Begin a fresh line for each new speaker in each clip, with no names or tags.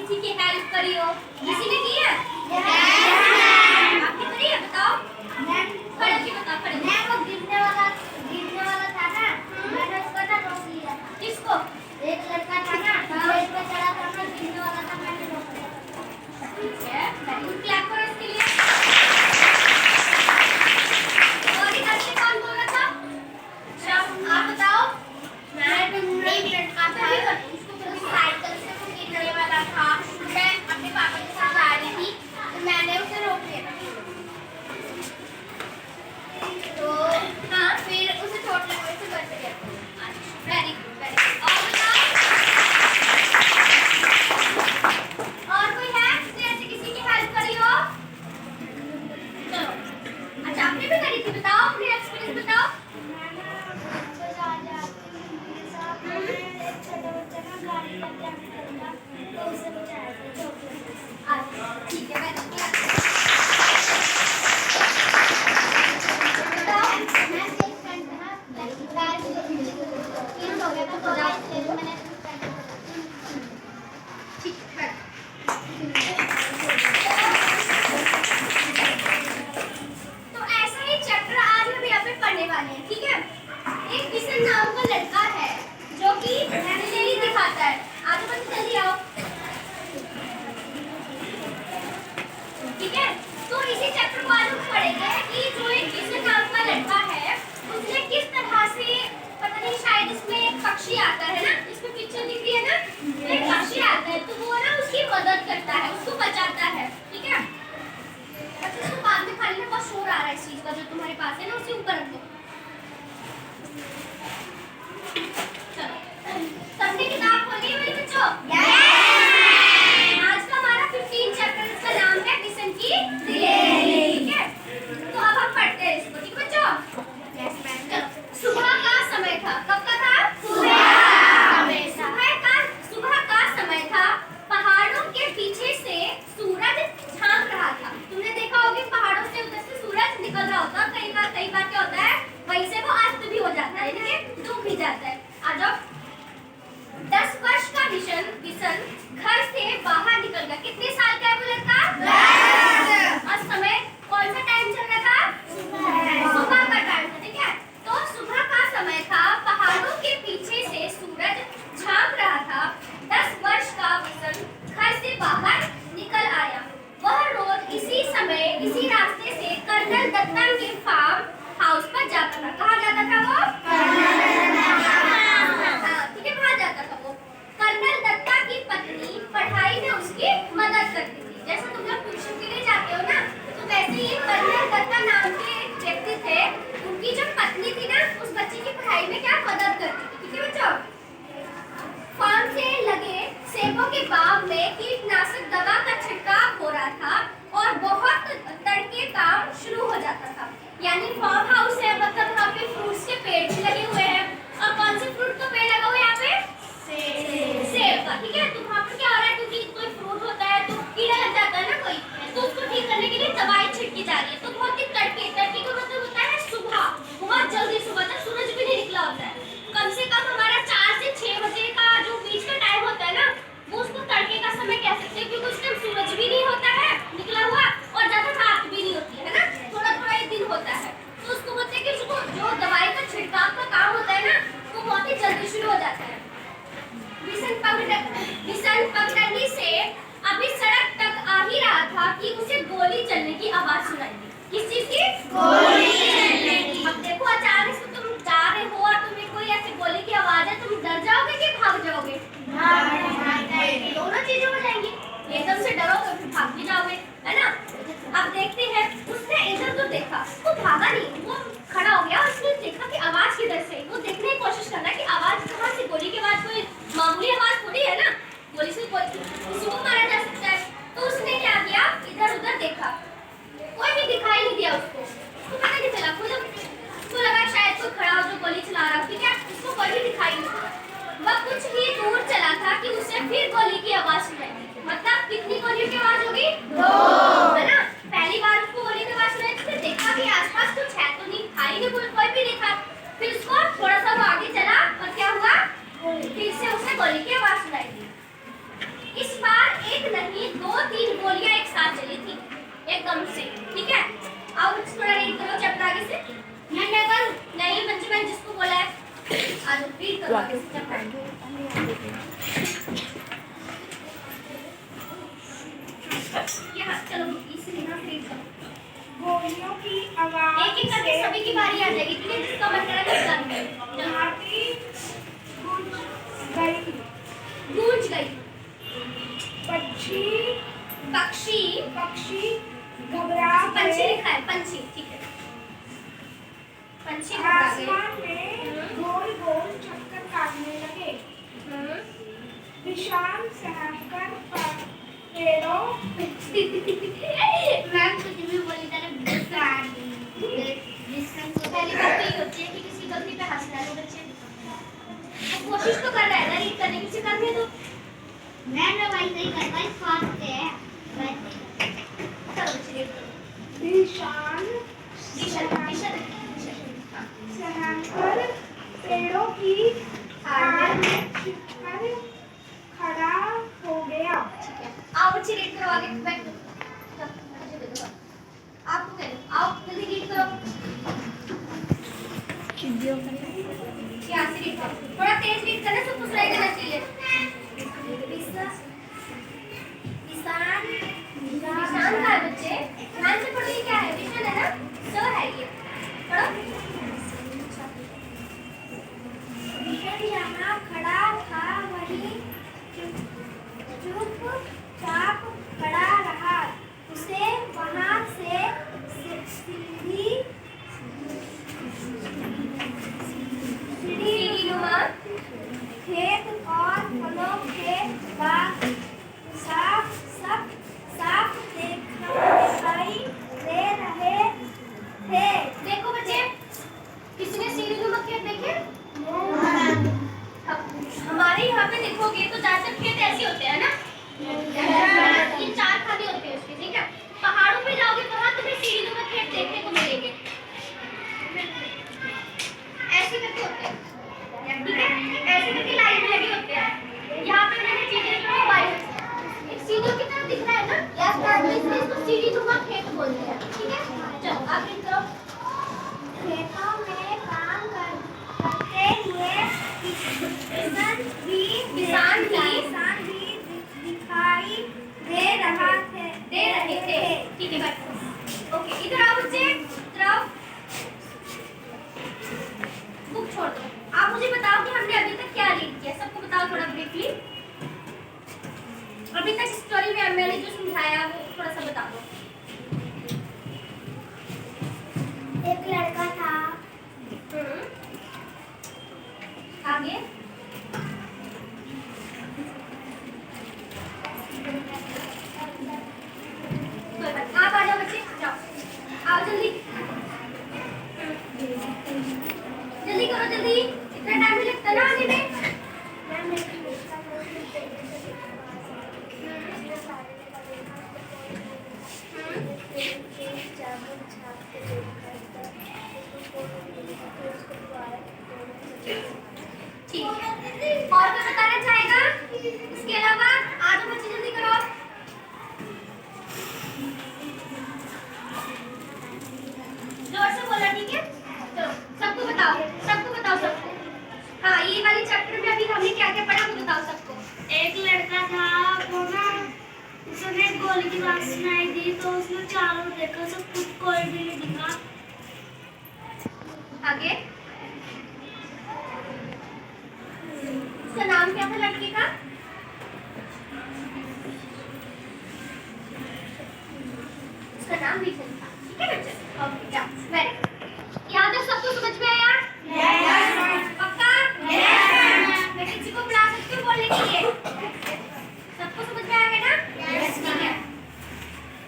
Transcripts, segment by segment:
किसी की हेल्प करी हो? किसी ने की है? आपने करी है? बताओ। खड़े होके बताओ, खड़े।
वो गिरने वाला था ना, मैंने उसको ना रोक लिया था।
किसको?
एक लड़का था ना, स्टेज पे चढ़ा था ना, गिरने वाला था, मैंने रोक लिया।
ठीक है, वेरी गुड, क्लैप करो इसके लिए। और इधर से कौन बोल रहा था? आप बताओ।
एक लड़का था, उसको साइकिल से वो गिरने वाला था। मैं अपने पापा के साथ जा रही थी, तो मैंने उसे रोक लिया। तो हाँ, फिर उसे चोट लगी, उसे बच गया।
Very good, very good. और बताओ, और कोई है जिसने ऐसे किसी की हेल्प करी हो? चलो, अच्छा आपने भी करी थी, बताओ अपनी एक्सपीरियंस बताओ। ठीक है, वेरी गुड। तो ऐसा ही चैप्टर आज हम यहाँ पे पढ़ने वाले हैं, ठीक है। एक किशन नाम का लड़का है जो कि नहीं दिखाता है। आगे बढ़ते जल्दी आओ, ठीक है। तो इसी चैप्टर को आज हम पढ़ेंगे कि जो एक किशन नाम का लड़का है उसने किस तरह से, पता नहीं शायद इसमें एक पक्षी आता है ना, इसमें पिक्चर दिख रही है ना, तो एक पक्षी आता है, तो वो ना उसकी मदद करता है, उसको बचाता है, ठीक है। अच्छा, इसको बाद में खाली में बहुत शोर आ रहा है इस चीज का, जो तुम्हारे पास है ना उसे ऊपर रख दो। चलो, सबने किताब खोली है मेरे बच्चों? आज का हमारा 15 चैप्टर, इसका नाम है किशन की दिलेरी, ठीक है। तो अब हम पढ़ते हैं इसको, ठीक है बच्चों? चलो, सुबह का समय था। कब का था? सुबह का समय था। पहाड़ों के पीछे से सूरज झांक रहा था। तुमने देखा होगा पहाड़ों से उधर से सूरज निकल रहा होता है, कई बार क्या होता है, वहीं से वो अस्त भी हो जाता है, ठीक है, डूब भी जाता है। आ जाओ। 10 वर्ष का किशन घर से बाहर निकल गया। कितने साल का है वो लड़का? 10। और समय कौन सा टाइम चल रहा था? सुबह का टाइम था, ठीक है। तो सुबह का समय था, पहाड़ों के पीछे से सूरज झांक रहा था। 10 वर्ष का किशन घर से बाहर निकल आया। वह रोज इसी समय इसी रास्ते से कर्नल दत्ता के फार्म हाउस पर जाता था। कहाँ जाता था वो? ठीक है, वहाँ जाता था वो। कर्नल दत्ता की पत्नी पढ़ाई में उसकी मदद करती थी। जैसे तुम लोग ट्यूशन के लिए जाते हो ना, तो वैसे ही कर्नल दत्ता नाम के एक व्यक्ति थे, उनकी जो पत्नी थी ना, उस बच्चे की पढ़ाई में क्या मदद करती थी, ठीक है बच्चों। फार्म से लगे सेबों के बाग में कीटनाशक दवा का छिड़काव हो रहा था और बहुत तड़के काम शुरू हो जाता था। यानी फार्म हाउस है, मतलब वहाँ पे फ्रूट्स के पेड़ भी लगे हुए हैं। और कौन से फ्रूट का पेड़ लगा हुआ है यहाँ पे? सेब का, ठीक है। तो वहाँ पर क्या हो रहा है, क्योंकि कोई फ्रूट होता है तो कीड़ा लग जाता है ना कोई, तो उसको ठीक करने के लिए दवाई छिड़की जा रही है। तो बहुत ही तड़के का मतलब होता है सुबह, बहुत जल्दी सुबह तक सूरज भी नहीं निकला होता है। कम से कम हमारा 4 से 6 बजे का जो बीच का टाइम होता है ना, वो उसको तड़के का समय कह सकते हैं, क्योंकि उस टाइम सूरज भी नहीं होता है निकला हुआ और ज्यादा रात भी नहीं होती है ना, थोड़ा थोड़ा ही दिन होता है। तो उसको बोलते हैं कि उसको जो दवाई का छिड़काव का काम होता है ना, वो बहुत ही जल्दी शुरू हो जाता है। किशन पगडंडी से अभी सड़क तक आ ही रहा था कि उसे गोली चलने की आवाज सुनाई दी। किस चीज की? गोली चलने की। अब देखो, अचानक से तुम जा रहे हो और तुम्हें कोई ऐसी गोली की आवाज है, तुम डर जाओगे कि भाग जाओगे? दोनों चीजें हो जाएंगी, एकदम से डरोगे फिर भाग भी जाओगे, है ना। अब देखते हैं, उसने इधर उधर देखा, वो भागा नहीं, वो खड़ा हो गया और उसने देखा कि आवाज किधर से। वो देखने की कोशिश करना कि आवाज कहाँ से, गोली की आवाज कोई मामूली आवाज थोड़ी है ना, गोली से किसी को मारा जा सकता है। तो उसने क्या किया, इधर उधर देखा, कोई भी दिखाई नहीं दिया उसको पता नहीं चला। उसको लगा शायद कोई खड़ा हो जो गोली चला रहा, ठीक है, उसको कोई भी दिखाई नहीं दिया। वह कुछ ही दूर चला था कि उसे फिर गोली की आवाज सुनाई। मतलब कितनी गोलियों की आवाज होगी? 2, है ना। पहली बार उसको गोली की आवाज सुनाई, उसने देखा कि आसपास कुछ है तो नहीं, खाई नहीं, कोई भी नहीं था। फिर उसको थोड़ा सा आगे चला और क्या हुआ, फिर से उसे गोली की आवाज सुनाई दी। इस बार एक एकदम से, ठीक है। आओ थोड़ा रीड करो चैप्टर आगे से। मैं करूं? नहीं बच्चे, मैंने जिसको बोला है आज रीड करो आगे से चैप्टर। यहाँ चलो इसी यहाँ रीड करो।
गोलियों की आवाज
एक एक करके सभी की बारी आ जाएगी, ठीक है। जिसका मन करा वो कर ले।
घाटी गूंज गई।
गूंज गई।
पक्षी
पक्षी
पक्षी घबरा
पंछी
गए।
लिखा है, पंछी, ठीक है। पंछी घबरा गए।
आसमान में गोल गोल चक्कर काटने लगे। विशाल सहकर पेड़ों
मैम कुछ भी बोली था ना, पहली बात तो ये होती है कि किसी गलती पे हंसना है तो बच्चे वो कोशिश तो कर रहा है ना रीड करने की, करने दो।
मैं ना भाई सही करता है स्वाद से है।
चलो बच्चे रीड करो।
विशाल
सहकर
पेड़ों की आड़ में छिपकर खड़ा हो गया।
ठीक है, आओ बच्चे रीड करो आगे, बैठो। आपको कह दो, आओ जल्दी रीड करो। यहाँ से रीड करो, थोड़ा तेज रीड करना, सब कुछ रहेगा ना चाहिए। किसान का है बच्चे, ध्यान से पढ़ो। ये क्या है? विशन है ना, स है ये, पढ़ो।
विशाल जहाँ खड़ा था वहीं चुपचाप खड़ा रहा। उसे वहाँ से
सीढ़ीनुमा
खेत और फलों के बाग साफ दिखाई दे रहे थे।
देखो बच्चे, किसने सीढ़ीनुमा खेत देखे? अब हमारे यहाँ पे देखोगे तो ज्यादातर खेत ऐसे होते हैं ना, ये चार खाने होते हैं उसके, ठीक है। पहाड़ों पे जाओगे वहां तुम्हें सीढ़ीनुमा खेत देखने को मिलेंगे, ऐसे करके होते हैं, ठीक है। ऐसे करके लाइन में लगे होते हैं। यहाँ पे मैंने चीजें जो मोबाइल एक सीढ़ियों की तरह दिख रहा है ना, इसलिए इसको सीढ़ीनुमा खेत बोलते हैं, ठीक है। चलो आप रीड करो।
खेतों में काम करते हुए किसान भी दिखाई दे रहे थे।
ठीक है बैठो। ओके इधर आओ बच्चे, इधर आओ। बुक छोड़ दो। आप मुझे बताओ कि हमने अभी तक क्या रीड किया, सबको बताओ थोड़ा ब्रीफली। अभी तक स्टोरी में मैंने जो समझाया वो थोड़ा सा बता दो।
एक लड़का था।
आगे कोई बात, आप आ जाओ बच्चे, जाओ आओ जल्दी जल्दी करो, जल्दी, इतना टाइम नहीं लगता ना आने में। ठीक है, और कोई बताना चाहेगा इसके अलावा? आ जाओ बच्चे जल्दी करो। जोर से बोलना, ठीक है। चलो सबको बताओ, सबको बताओ, सबको। हाँ ये वाली चैप्टर में अभी हमने क्या क्या पढ़ा वो बताओ सबको।
एक लड़का था, वो ना उसने गोली की आवाज सुनाई दी तो उसने चारों देखा, सब कुछ कोई भी नहीं दिखा।
आगे उसका नाम क्या था लड़के का? उसका नाम विजन था, ठीक है बच्चे। ओके जाओ, वेरी गुड। यहाँ तक सबको समझ में आया? यस। पक्का? यस। मैं किसी को बुला सकती हूँ बोलने के लिए? सबको समझ में आ गया ना? यस। ठीक है।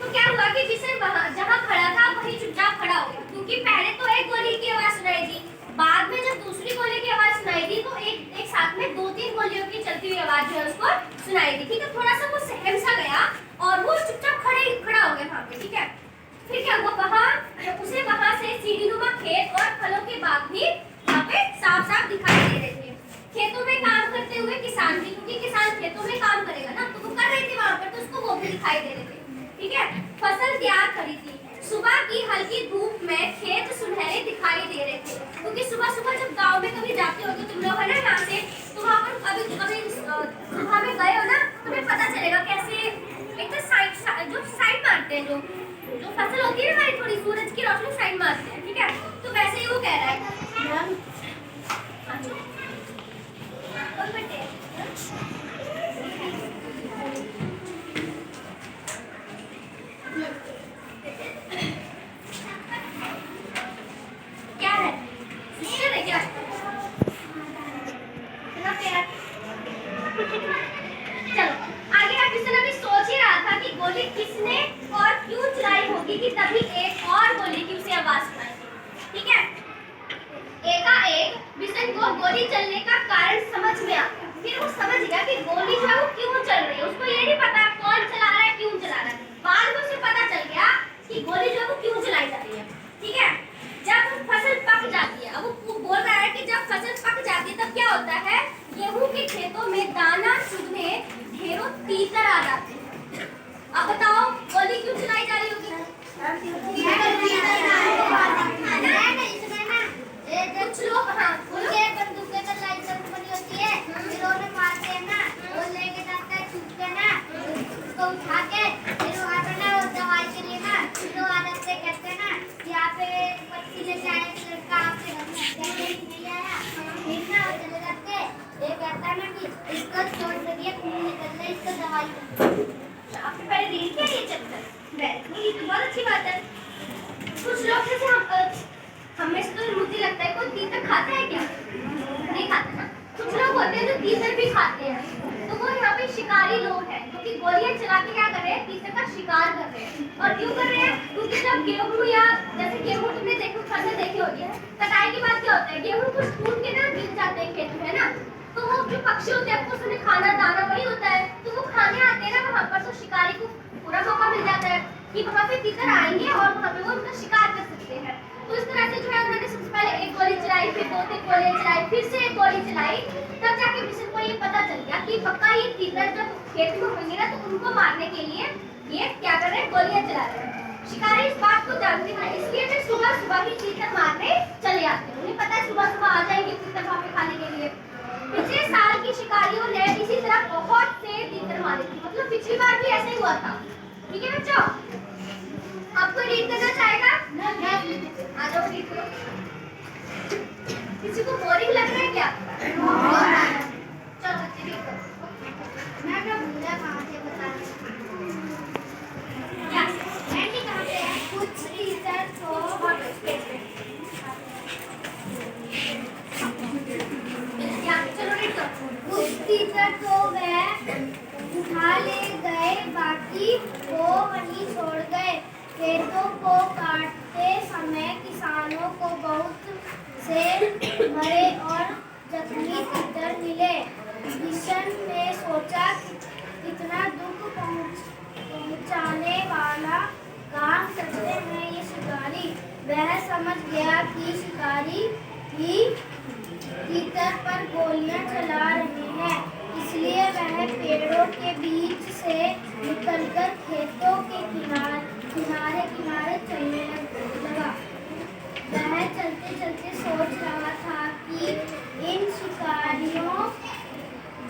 तो क्या हुआ कि जिसे वहाँ जहाँ खड़ा था वहीं चुपचाप खड़ा हो गया, क्योंकि पहले तो एक गोली की आवाज सुनाई दी, बाद में जब दूसरी गोली की आवाज सुनाई दी तो एक साथ में दो तीन गोलियों की चलती हुई आवाज जो है उसको सुनाई दी, ठीक है। थोड़ा सा वो सहम सा गया और वो चुपचाप खड़ा हो गया वहाँ पे, ठीक है। फिर क्या हुआ, उसे वहाँ से सीढ़ीनुमा खेत और फलों के बाग भी वहाँ पे साफ साफ दिखाई दे रहे थे। खेतों में काम करते हुए किसान भी, क्योंकि किसान खेतों में काम करेगा ना, तो वो कर रहे थे वहाँ पर, तो उसको वो भी दिखाई दे रहे थे, ठीक है। फसल तैयार करी होती कि तभी एक और गोली की उसे आवाज सुनाई दी। ठीक है, एकाएक बिशन को गोली चलने का कारण समझ में आ गया। फिर वो समझ गया कि गोली जो है वो क्यों चल रही है। उसको ये नहीं पता कौन चला रहा है, क्यों चला रहा है। बाद में उसे पता चल गया कि गोली जो है वो क्यों चलाई जा रही है। ठीक है, जब फसल पक जाती है, अब वो बोल रहा है कि जब फसल पक जाती है तब क्या होता है, गेहूं के खेतों में दाना चुगने ढेरों तीतर आ जाते हैं। अब बताओ गोली क्यों चलाई जा रही होगी? कुछ लोग, हाँ बोलो।
बंदूकें तो लाइसेंस बनी होती है, फिर उन्हें मारते हैं ना, वो लेके जाता है छुप के ना, उसको उठा के फिर वहाँ पे ना वो दवाई के लिए ना, फिर वो आदत से कहते हैं ना कि यहाँ पे पत्ती लेके आया एक लड़का आपके घर में हत्या करने नहीं आया, फिर ना वो चले जाते, ये कहता है ना कि इसको छोड़ दीजिए, खून निकल रहा है, इसको दवाई।
आपने पहले रीड किया ये चैप्टर? ये तो बहुत अच्छी बात है। कुछ लोग जैसे हमें से तो मुझे लगता है कोई तीतर खाता है क्या? नहीं खाता ना। कुछ लोग होते हैं जो तीतर भी खाते हैं, तो वो यहाँ पे शिकारी लोग हैं क्योंकि गोलियां चला के क्या कर रहे हैं, तीतर का शिकार कर रहे हैं। और क्यों कर रहे हैं? क्योंकि जब गेहूं या जैसे गेहूं तुमने देखो फसल देखी होगी, कटाई के बाद क्या होता है, गेहूं कुछ टूट के ना गिर जाते हैं खेत में, है ना। तो वो जो पक्षी होते हैं आपको उसमें खाना दाना वही होता है, तो वो खाने आते हैं ना वहाँ पर, तो शिकारी को पूरा मौका मिल जाता है कि वहाँ पे तीतर आएंगे और वहाँ पे वो उनका शिकार कर सकते हैं। तो इस तरह से जो है उन्होंने सबसे पहले एक गोली चलाई, फिर 2-3 गोलियां चलाई, फिर से एक गोली चलाई। तब जाके मिशन को ये पता चल गया कि पक्का ये तीतर जब खेत में होंगे ना तो उनको मारने के लिए ये क्या कर रहे हैं, गोलियां चला रहे हैं। शिकारी इस बात को जानते हैं, इसलिए वे सुबह सुबह ही तीतर मारने चले आते हैं। उन्हें पता है सुबह सुबह आ जाएंगे तीतर वहाँ पे खाने के लिए। पिछले साल की शिकारियों ने इसी तरह बहुत से तीतर मारे थे, मतलब पिछली बार भी ऐसा ही हुआ था। ठीक है बच्चों, आपको रीड करना चाहेगा? आ जाओ रीड करो। किसी को बोरिंग लग रहा है क्या? चलो बच्चे रीड करो।
मैं तो भूला कहाँ से बताने।
क्या
एंडी कहाँ पे है? कुछ टीचर तो
चलो रीड करो।
कुछ टीचर तो वह उठा ले गए, बाकी वो वहीं छोड़ गए। खेतों को काटते समय किसानों को बहुत से मरे और जख्मी तीतर मिले। मिशन ने सोचा कितना दुख पहुंचाने वाला काम करते हैं ये शिकारी। वह समझ गया कि शिकारी ही तीतर पर गोलियां चला रहे हैं, इसलिए वह पेड़ों के बीच से निकलकर खेतों के किनारे किनारे चलने लगा। वह चलते चलते सोच रहा था कि इन शिकारियों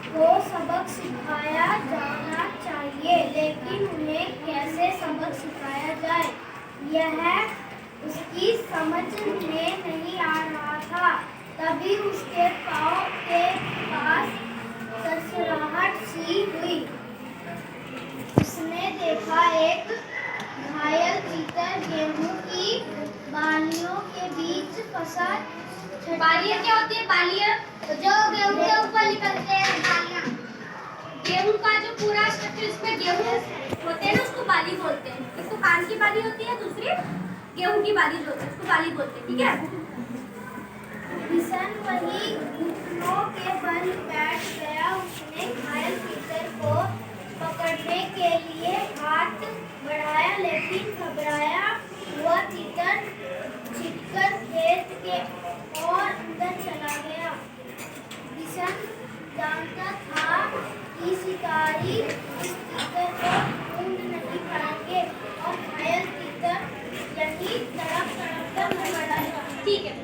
को सबक सिखाया जाना चाहिए, लेकिन उन्हें कैसे सबक सिखाया जाए यह उसकी समझ में नहीं आ रहा था। तभी उसके पाँव के पास सरसराहट सी हुई। उसने देखा एक घायल तीतर गेहूं की बालियों के बीच फंसा।
बालियां क्या होती है? बालियां
जो गेहूं के ऊपर निकलते हैं बालियां।
गेहूं का जो पूरा स्ट्रक्चर इसमें गेहूं होते हैं ना उसको बाली बोलते हैं। इसको कान की बाली होती है, दूसरी गेहूं की बाली जो होती है उसको बाली बोलते हैं। ठीक है,
किसान वही घुटनों के बल बैठ गया। उसने घायल तीतर को पकड़ने के लिए हाथ बढ़ाया, लेकिन घबराया हुआ तीतर छिपकर खेत के और अंदर चला गया। किसान जानता था कि शिकारी इस तीतर को ढूंढ नहीं पाएंगे और घायल तीतर यही तड़प तड़प कर मर जाएगा।
ठीक है।